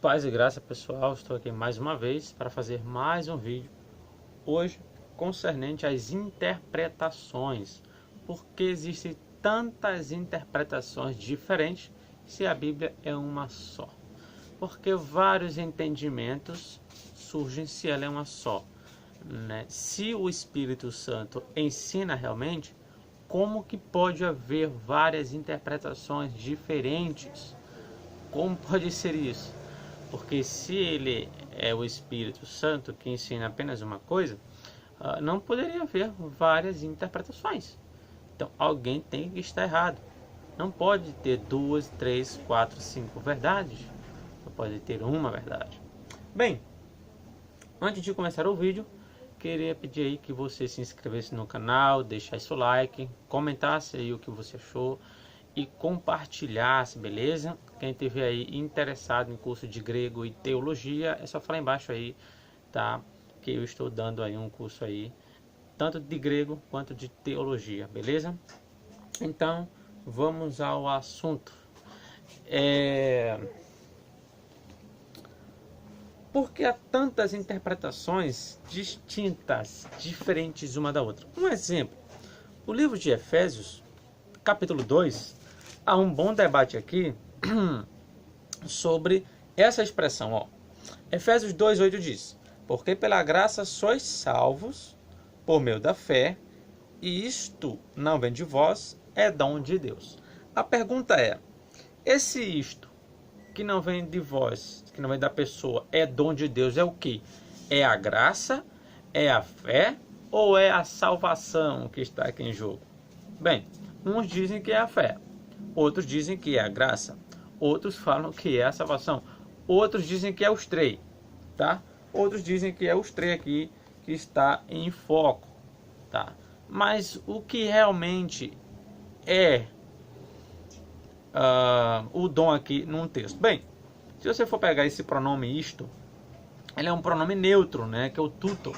Paz e graça, pessoal, estou aqui mais uma vez para fazer mais um vídeo hoje concernente às interpretações. Por que existem tantas interpretações diferentes se a Bíblia é uma só? Porque vários entendimentos surgem se ela é uma só, né? Se o Espírito Santo ensina realmente, como que pode haver várias interpretações diferentes? Como pode ser isso? Porque se ele é o Espírito Santo que ensina apenas uma coisa, não poderia haver várias interpretações. Então alguém tem que estar errado. Não pode ter 2, 3, 4, 5 verdades. Só pode ter uma verdade. Bem, antes de começar o vídeo, queria pedir aí que você se inscrevesse no canal, deixasse o like, comentasse aí o que você achou e compartilhasse, beleza? Quem estiver aí interessado em curso de grego e teologia, é só falar embaixo aí, tá? Que eu estou dando aí um curso aí, tanto de grego quanto de teologia, beleza? Então, vamos ao assunto. Por que há tantas interpretações distintas, diferentes uma da outra? Um exemplo, o livro de Efésios, capítulo 2, há um bom debate aqui sobre essa expressão, ó. Efésios 2:8 diz: porque pela graça sois salvos por meio da fé, e isto não vem de vós, é dom de Deus. A pergunta é, esse isto que não vem de vós, que não vem da pessoa, é dom de Deus, é o que? É a graça, é a fé ou é a salvação que está aqui em jogo? Bem, uns dizem que é a fé, outros dizem que é a graça, outros falam que é a salvação, outros dizem que é os três, tá? Outros dizem que é os três aqui que está em foco, tá? Mas o que realmente é o dom aqui num texto? Bem, se você for pegar esse pronome isto, ele é um pronome neutro, né? Que é o tutor.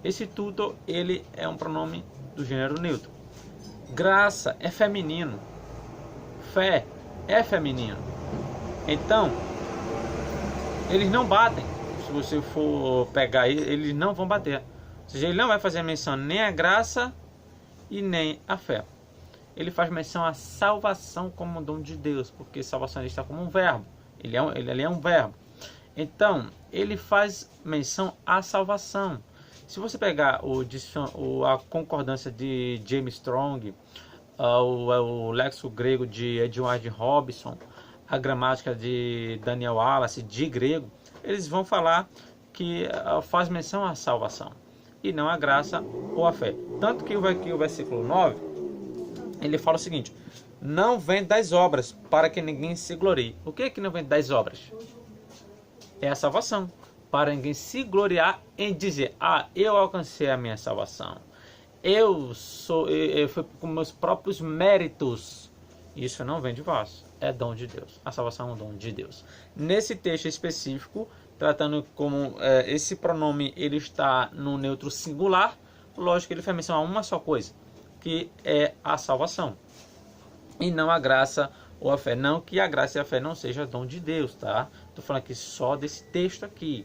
Esse tutor, ele é um pronome do gênero neutro. Graça é feminino, fé é feminino. Então, eles não batem. Se você for pegar eles não vão bater. Ou seja, ele não vai fazer menção nem à graça e nem à fé. Ele faz menção à salvação como um dom de Deus, porque salvação está como um verbo. Ele é um verbo. Então, ele faz menção à salvação. Se você pegar a concordância de James Strong, o léxico grego de Edward Robinson, a gramática de Daniel Wallace, de grego, eles vão falar que faz menção à salvação e não à graça ou à fé. Tanto que aqui o versículo 9, ele fala o seguinte: não vem das obras para que ninguém se glorie. O que é que não vem das obras? É a salvação. Para ninguém se gloriar em dizer: eu alcancei a minha salvação, eu fui com meus próprios méritos. Isso não vem de vós, é dom de Deus. A salvação é um dom de Deus. Nesse texto específico, tratando como esse pronome ele está no neutro singular, lógico que ele faz menção a uma só coisa, que é a salvação, e não a graça ou a fé. Não que a graça e a fé não seja dom de Deus, tá? Estou falando aqui só desse texto aqui,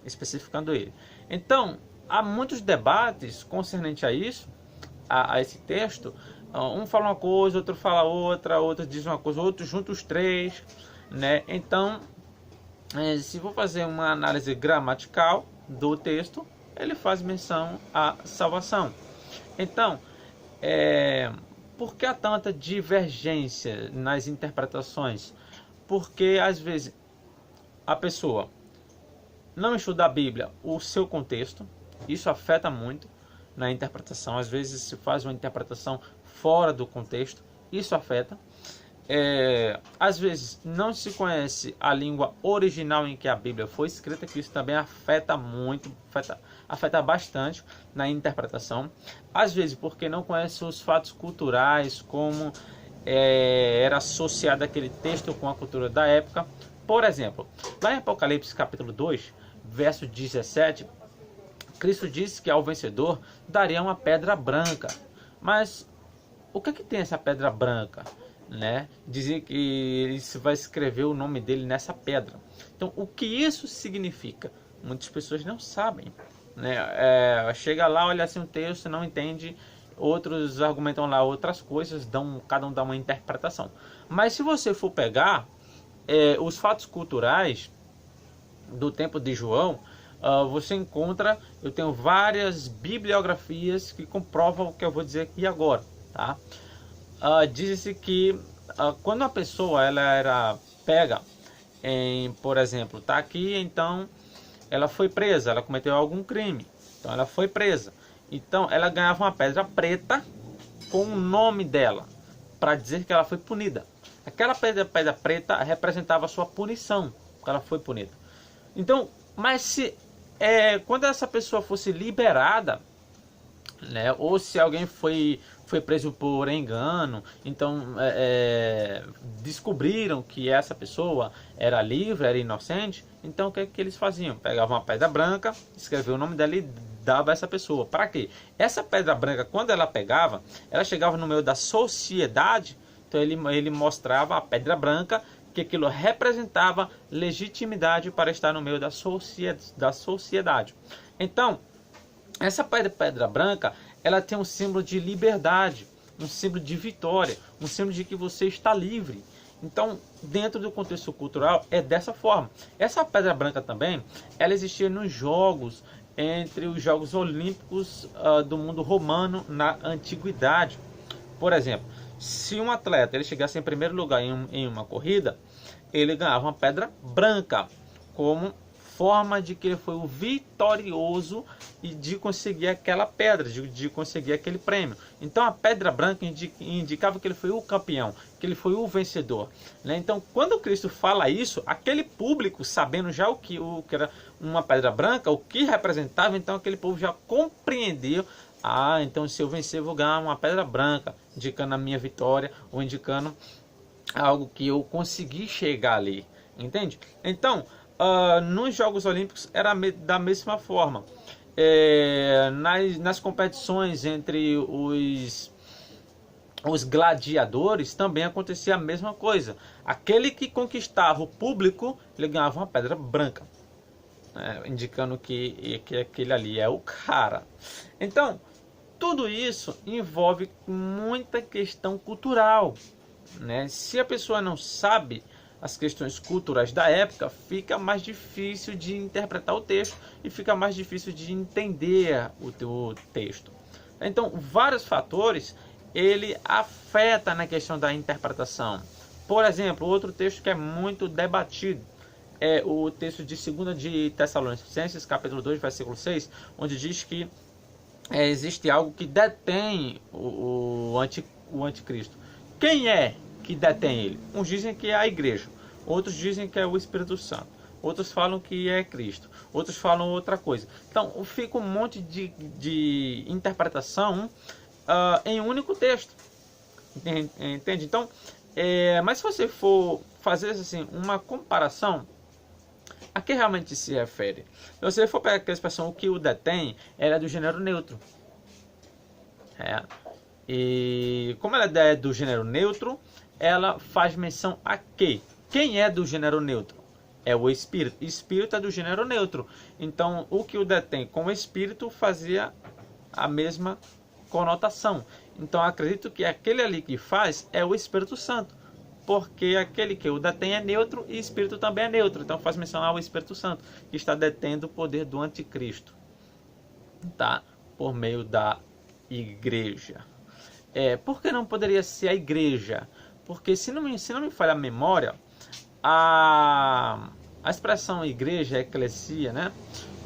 especificando ele. Então, há muitos debates concernente a isso, a esse texto. Um fala uma coisa, outro fala outra, outro diz uma coisa, outro junta os três, né? Então, se for fazer uma análise gramatical do texto, ele faz menção à salvação. Então, por que há tanta divergência nas interpretações? Porque às vezes a pessoa não estuda a Bíblia, o seu contexto, isso afeta muito na interpretação. Às vezes se faz uma interpretação fora do contexto, isso afeta. Às vezes não se conhece a língua original em que a Bíblia foi escrita, que isso também afeta muito, afeta bastante na interpretação. Às vezes porque não conhece os fatos culturais, como era associado aquele texto com a cultura da época. Por exemplo, lá em Apocalipse capítulo 2, verso 17, Cristo disse que ao vencedor daria uma pedra branca. Mas o que tem essa pedra branca? né? Dizia que ele vai escrever o nome dele nessa pedra. Então, o que isso significa? Muitas pessoas não sabem, né? Chega lá, olha assim o texto, não entende, outros argumentam lá outras coisas, cada um dá uma interpretação. Mas se você for pegar os fatos culturais do tempo de João, você encontra, eu tenho várias bibliografias que comprovam o que eu vou dizer aqui agora, tá? Diz-se que quando a pessoa ela era pega por exemplo, tá aqui, então ela foi presa, ela cometeu algum crime, então ela foi presa, então ela ganhava uma pedra preta com o nome dela, para dizer que ela foi punida. Aquela pedra preta representava a sua punição, porque ela foi punida. Então, mas se quando essa pessoa fosse liberada, né, ou se alguém foi preso por engano, então descobriram que essa pessoa era livre, era inocente, então o que eles faziam? Pegavam uma pedra branca, escreviam o nome dela e dava a essa pessoa. Para quê? Essa pedra branca, quando ela pegava, ela chegava no meio da sociedade, então ele mostrava a pedra branca, que aquilo representava legitimidade para estar no meio da sociedade. Então, essa pedra branca, ela tem um símbolo de liberdade, um símbolo de vitória, um símbolo de que você está livre. Então, dentro do contexto cultural, é dessa forma. Essa pedra branca também, ela existia nos jogos, entre os Jogos Olímpicos do mundo romano na antiguidade. Por exemplo, se um atleta ele chegasse em primeiro lugar em uma corrida, ele ganhava uma pedra branca, como forma de que ele foi o vitorioso e de conseguir aquela pedra, de conseguir aquele prêmio. Então a pedra branca indicava que ele foi o campeão, que ele foi o vencedor, né? Então quando Cristo fala isso, aquele público, sabendo já o que era uma pedra branca, o que representava, então aquele povo já compreendeu. Então se eu vencer eu vou ganhar uma pedra branca, indicando a minha vitória, ou indicando algo que eu consegui chegar ali, entende? Então nos Jogos Olímpicos era da mesma forma. Nas competições entre os gladiadores também acontecia a mesma coisa. Aquele que conquistava o público, ele ganhava uma pedra branca, indicando que aquele ali é o cara. Então, tudo isso envolve muita questão cultural, né? Se a pessoa não sabe as questões culturais da época, fica mais difícil de interpretar o texto e fica mais difícil de entender o texto. Então, vários fatores ele afeta na questão da interpretação. Por exemplo, outro texto que é muito debatido é o texto de 2 de Tessalonicenses, capítulo 2, versículo 6, onde diz que existe algo que detém o anticristo. Quem é que detém ele? Uns dizem que é a igreja, outros dizem que é o Espírito Santo, outros falam que é Cristo, outros falam outra coisa. Então fica um monte de interpretação em um único texto, entende? Então, mas se você for fazer assim uma comparação, a que realmente se refere? Se você for pegar aquela expressão, o que o detém, ela é do gênero neutro. E como ela é do gênero neutro, ela faz menção a quê? Quem é do gênero neutro? É o espírito. Espírito é do gênero neutro. Então, o que o detém com o espírito fazia a mesma conotação. Então, acredito que aquele ali que faz é o Espírito Santo, porque aquele que o detém é neutro e espírito também é neutro. Então, faz menção ao Espírito Santo, que está detendo o poder do anticristo, tá? Por meio da igreja. Por que não poderia ser a igreja? Porque se não me falha a memória, a expressão igreja, eclesia, né?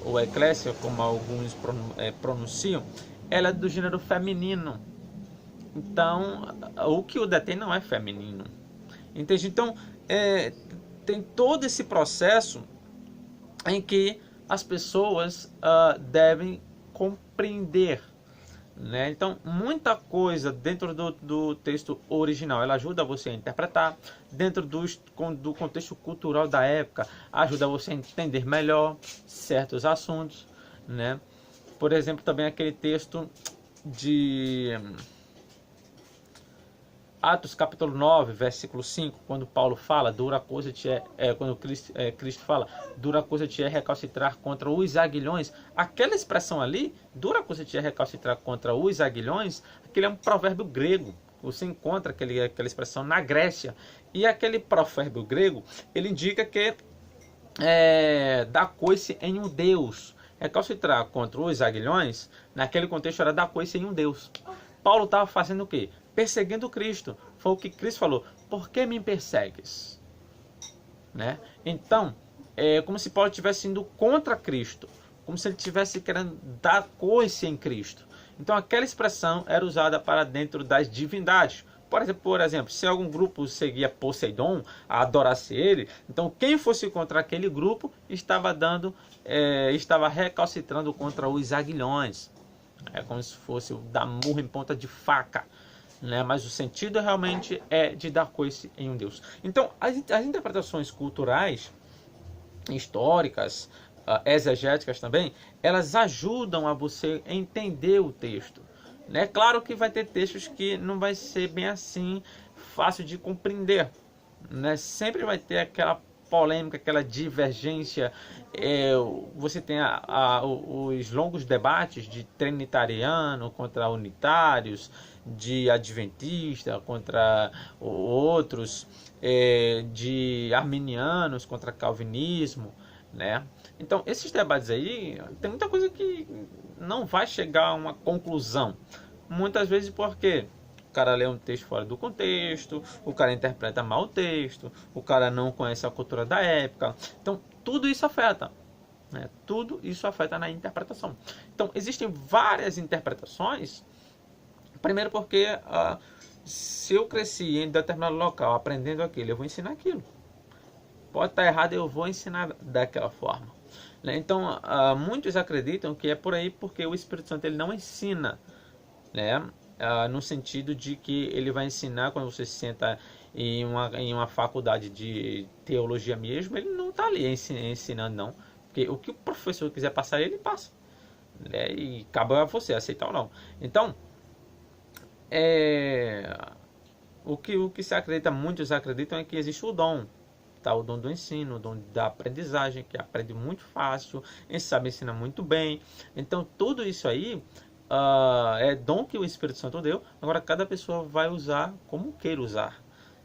Ou eclésia, como alguns pronunciam, ela é do gênero feminino. Então, o que o detém não é feminino. Entende? Então, tem todo esse processo em que as pessoas devem compreender, né? Então, muita coisa dentro do texto original, ela ajuda você a interpretar. Dentro do contexto cultural da época, ajuda você a entender melhor certos assuntos, né? Por exemplo, também aquele texto Atos capítulo 9, versículo 5, quando Paulo fala, dura coisa te quando Cristo fala, dura coisa te é recalcitrar contra os aguilhões, aquela expressão ali, dura coisa te é recalcitrar contra os aguilhões, aquele é um provérbio grego. Você encontra aquela expressão na Grécia. E aquele provérbio grego, ele indica que dá coice em um Deus. Recalcitrar contra os aguilhões, naquele contexto era dar coice em um Deus. Paulo estava fazendo o quê? Perseguindo Cristo. Foi o que Cristo falou. Por que me persegues? Né? Então, é como se Paulo estivesse indo contra Cristo. Como se ele estivesse querendo dar coice em Cristo. Então, aquela expressão era usada para dentro das divindades. Por exemplo, se algum grupo seguia Poseidon, adorasse ele, então quem fosse contra aquele grupo estava recalcitrando contra os aguilhões. É como se fosse dar murro em ponta de faca. Né? Mas o sentido realmente é de dar coice em um Deus. Então, as interpretações culturais, históricas, exegéticas também, elas ajudam a você entender o texto. Né? Claro que vai ter textos que não vai ser bem assim fácil de compreender. Né? Sempre vai ter aquela polêmica, aquela divergência. Você tem os longos debates de trinitariano contra unitários, de adventista contra outros, de arminianos contra calvinismo. Né? Então, esses debates aí, tem muita coisa que não vai chegar a uma conclusão. Muitas vezes porque o cara lê um texto fora do contexto, o cara interpreta mal o texto, o cara não conhece a cultura da época. Então, tudo isso afeta. Né? Tudo isso afeta na interpretação. Então, existem várias interpretações. Primeiro porque se eu cresci em determinado local aprendendo aquilo, eu vou ensinar aquilo. Pode estar errado, eu vou ensinar daquela forma. Então, muitos acreditam que é por aí porque o Espírito Santo ele não ensina, né? No sentido de que ele vai ensinar quando você se senta em uma faculdade de teologia mesmo, ele não está ali ensinando, não. Porque o que o professor quiser passar, ele passa. Né? E cabe a você aceitar ou não. Então, o que se acredita, muitos acreditam é que existe o dom. Tá, o dom do ensino, o dom da aprendizagem, que aprende muito fácil, sabe ensinar muito bem. Então, tudo isso aí é dom que o Espírito Santo deu. Agora, cada pessoa vai usar como queira usar,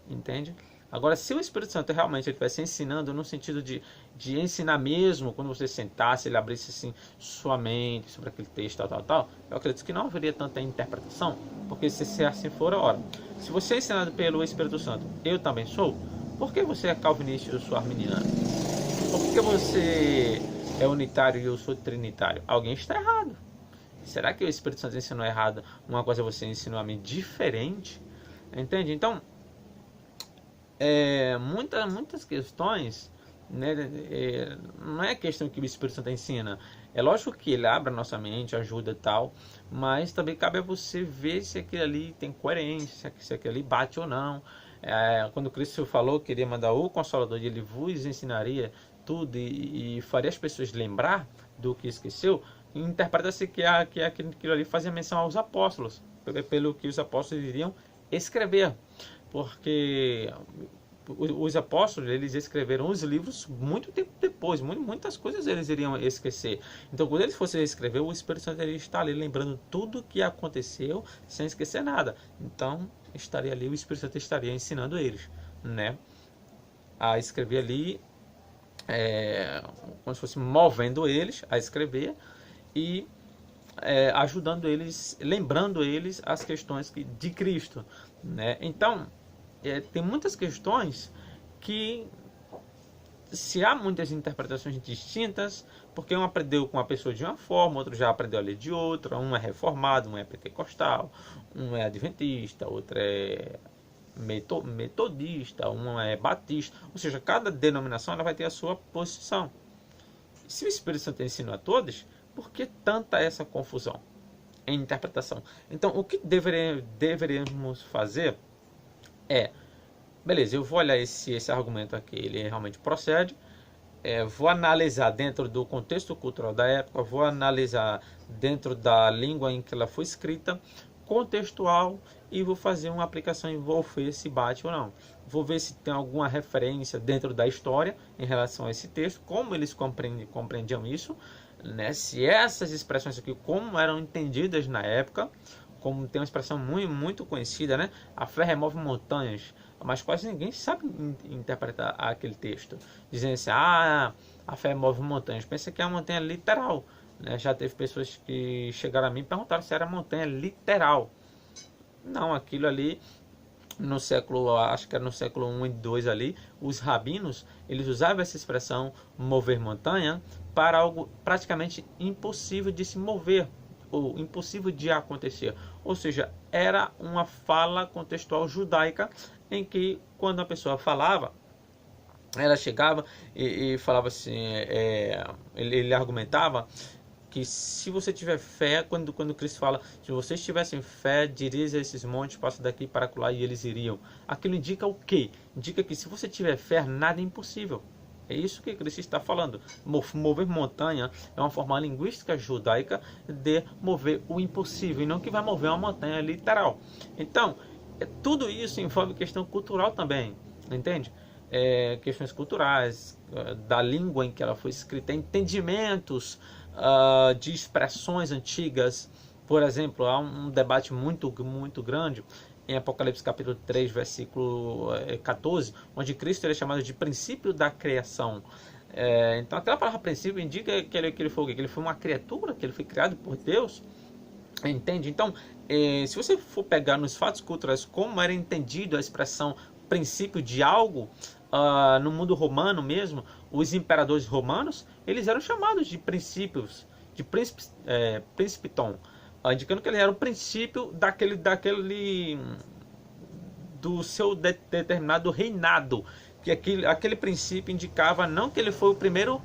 entende? Agora, se o Espírito Santo realmente estivesse ensinando no sentido de ensinar mesmo, quando você sentasse, ele abrisse assim sua mente sobre aquele texto, tal, eu acredito que não haveria tanta interpretação, porque se assim for, ora, se você é ensinado pelo Espírito Santo, eu também sou. Por que você é calvinista e eu sou arminiano? Por que você é unitário e eu sou trinitário? Alguém está errado. Será que o Espírito Santo ensinou errado? Uma coisa você ensinou a mim diferente? Entende? Então, muitas questões, né, não é questão que o Espírito Santo ensina. É lógico que ele abre a nossa mente, ajuda e tal, mas também cabe a você ver se aquilo ali tem coerência, se aquilo ali bate ou não. Quando Cristo falou que iria mandar o Consolador e ele vos ensinaria tudo e faria as pessoas lembrar do que esqueceu, interpreta-se que aquilo ali fazia menção aos apóstolos, pelo que os apóstolos iriam escrever, porque os apóstolos eles escreveram os livros muito tempo depois, muitas coisas eles iriam esquecer. Então, quando eles fossem escrever, o Espírito Santo ele está ali lembrando tudo o que aconteceu sem esquecer nada. Então, estaria ali, o Espírito Santo estaria ensinando eles, né, a escrever ali, como se fosse movendo eles a escrever e ajudando eles, lembrando eles as questões de Cristo, né? Então, tem muitas questões que se há muitas interpretações distintas, porque um aprendeu com a pessoa de uma forma, outro já aprendeu a ler de outra, um é reformado, um é pentecostal, um é adventista, outro é metodista, um é batista, ou seja, cada denominação ela vai ter a sua posição. Se o Espírito Santo ensina a todos, por que tanta essa confusão em interpretação? Então, o que deveríamos fazer beleza, eu vou olhar esse argumento aqui, ele realmente procede, vou analisar dentro do contexto cultural da época, vou analisar dentro da língua em que ela foi escrita, contextual e vou fazer uma aplicação e vou ver se bate ou não. Vou ver se tem alguma referência dentro da história em relação a esse texto, como eles compreendiam isso, né? Se essas expressões aqui, como eram entendidas na época, como tem uma expressão muito conhecida, né? A fé remove montanhas, mas quase ninguém sabe interpretar aquele texto. Dizendo assim, a fé move montanhas. Pensa que é uma montanha literal, né? Já teve pessoas que chegaram a mim e perguntaram se era montanha literal. Não, aquilo ali no século, acho que era no século 1 e 2 ali, os rabinos, eles usavam essa expressão mover montanha para algo praticamente impossível de se mover, ou impossível de acontecer. Ou seja, era uma fala contextual judaica em que quando a pessoa falava, ela chegava e falava assim, ele argumentava que se você tiver fé, quando Cristo fala, se vocês tivessem fé, diriam esses montes, passa daqui para lá e eles iriam. Aquilo indica o quê? Indica que se você tiver fé, nada é impossível. É isso que Cristo está falando. Mover montanha é uma forma linguística judaica de mover o impossível, e não que vai mover uma montanha literal. Então, tudo isso envolve questão cultural também, entende? Questões culturais, da língua em que ela foi escrita, entendimentos de expressões antigas. Por exemplo, há um debate muito grande em Apocalipse capítulo 3, versículo 14, onde Cristo é chamado de princípio da criação. Então aquela palavra princípio indica que ele foi o quê? Que ele foi uma criatura, que ele foi criado por Deus. Entende? Então, se você for pegar nos fatos culturais como era entendido a expressão princípio de algo, no mundo romano mesmo, os imperadores romanos, eles eram chamados de princípios, de principiton, indicando que ele era o princípio do seu determinado reinado, que aquele princípio indicava não que ele foi o primeiro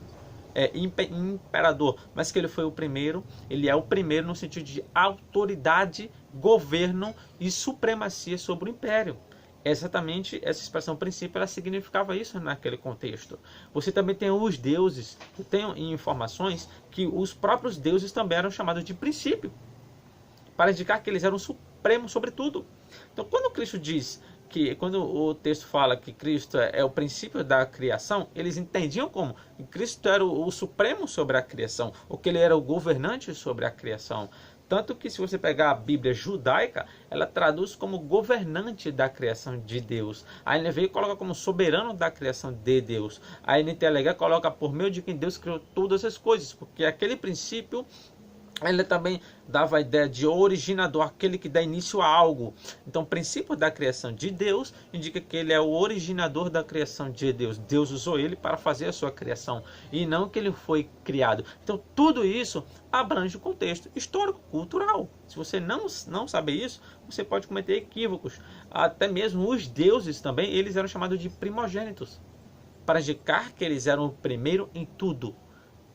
imperador, mas que ele foi o primeiro, ele é o primeiro no sentido de autoridade, governo e supremacia sobre o império. Exatamente essa expressão princípio, ela significava isso naquele contexto. Você também tem os deuses. Eu tenho informações que os próprios deuses também eram chamados de princípio, para indicar que eles eram supremos sobre tudo. Então, quando Cristo diz que, quando o texto fala que Cristo é o princípio da criação, eles entendiam como que Cristo era o supremo sobre a criação, ou que ele era o governante sobre a criação. Tanto que se você pegar a Bíblia judaica, ela traduz como governante da criação de Deus. A NVI coloca como soberano da criação de Deus. A NTLH coloca por meio de quem Deus criou todas as coisas, porque aquele princípio, ele também dava a ideia de originador, aquele que dá início a algo. Então, o princípio da criação de Deus indica que ele é o originador da criação de Deus. Deus usou ele para fazer a sua criação, e não que ele foi criado. Então, tudo isso abrange o contexto histórico-cultural. Se você não saber isso, você pode cometer equívocos. Até mesmo os deuses também, eles eram chamados de primogênitos, para indicar que eles eram o primeiro em tudo.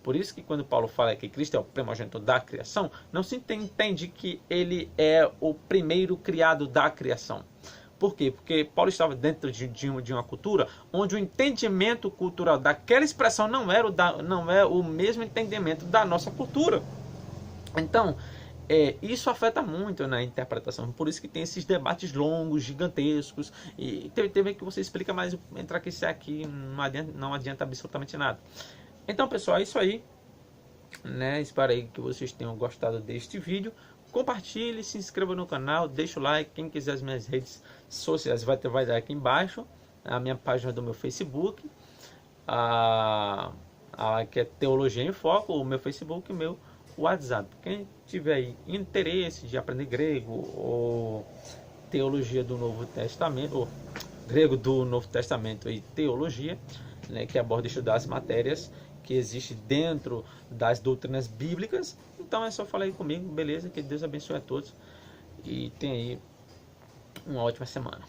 Por isso que quando Paulo fala que Cristo é o primogênito da criação, não se entende que ele é o primeiro criado da criação. Por quê? Porque Paulo estava dentro de uma cultura onde o entendimento cultural daquela expressão não é o mesmo entendimento da nossa cultura. Então, isso afeta muito na interpretação. Por isso que tem esses debates longos, gigantescos. E teve que você explica, mas entrar aqui não adianta absolutamente nada. Então, pessoal, é isso aí, né? Espero aí que vocês tenham gostado deste vídeo. Compartilhe, se inscreva no canal, deixa o like. Quem quiser as minhas redes sociais vai dar aqui embaixo. A minha página do meu Facebook, que é Teologia em Foco, o meu Facebook e o meu WhatsApp. Quem tiver aí interesse de aprender grego ou teologia do Novo Testamento, ou grego do Novo Testamento e teologia, né, que aborda estudar as matérias que existe dentro das doutrinas bíblicas, então é só falar aí comigo, beleza? Que Deus abençoe a todos e tenha aí uma ótima semana.